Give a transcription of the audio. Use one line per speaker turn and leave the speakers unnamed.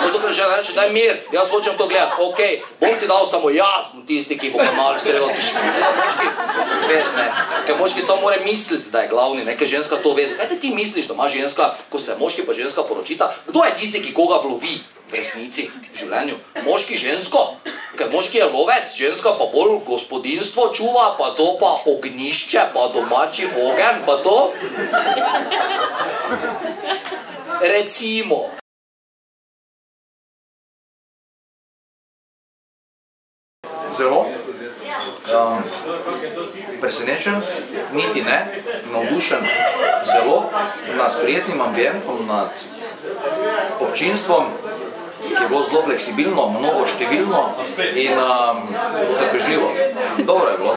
No dobro, že reče, daj mir, jaz hočem to gledati, okej, bom ti dal samo jaz, tisti, ki bo malo strelal, veš, ne, ker moški samo more misliti, da je glavni, ne, ker ženska to ve. Kaj ti misliš, da ima ženska, ko se moški pa ženska poročita, kdo je tisti, ki koga vlovi v resnici, v življenju? Moški žensko, ker moški je lovec, ženska pa bolj gospodinstvo čuva, pa to pa ognjišče, pa domači ogenj, pa to. Recimo. Zelo presenečen, niti ne, navdušen zelo nad prijetnim ambientom, nad občinstvom, ki je bilo zelo fleksibilno, mnogo številno in potrpežljivo. Dobro je bilo.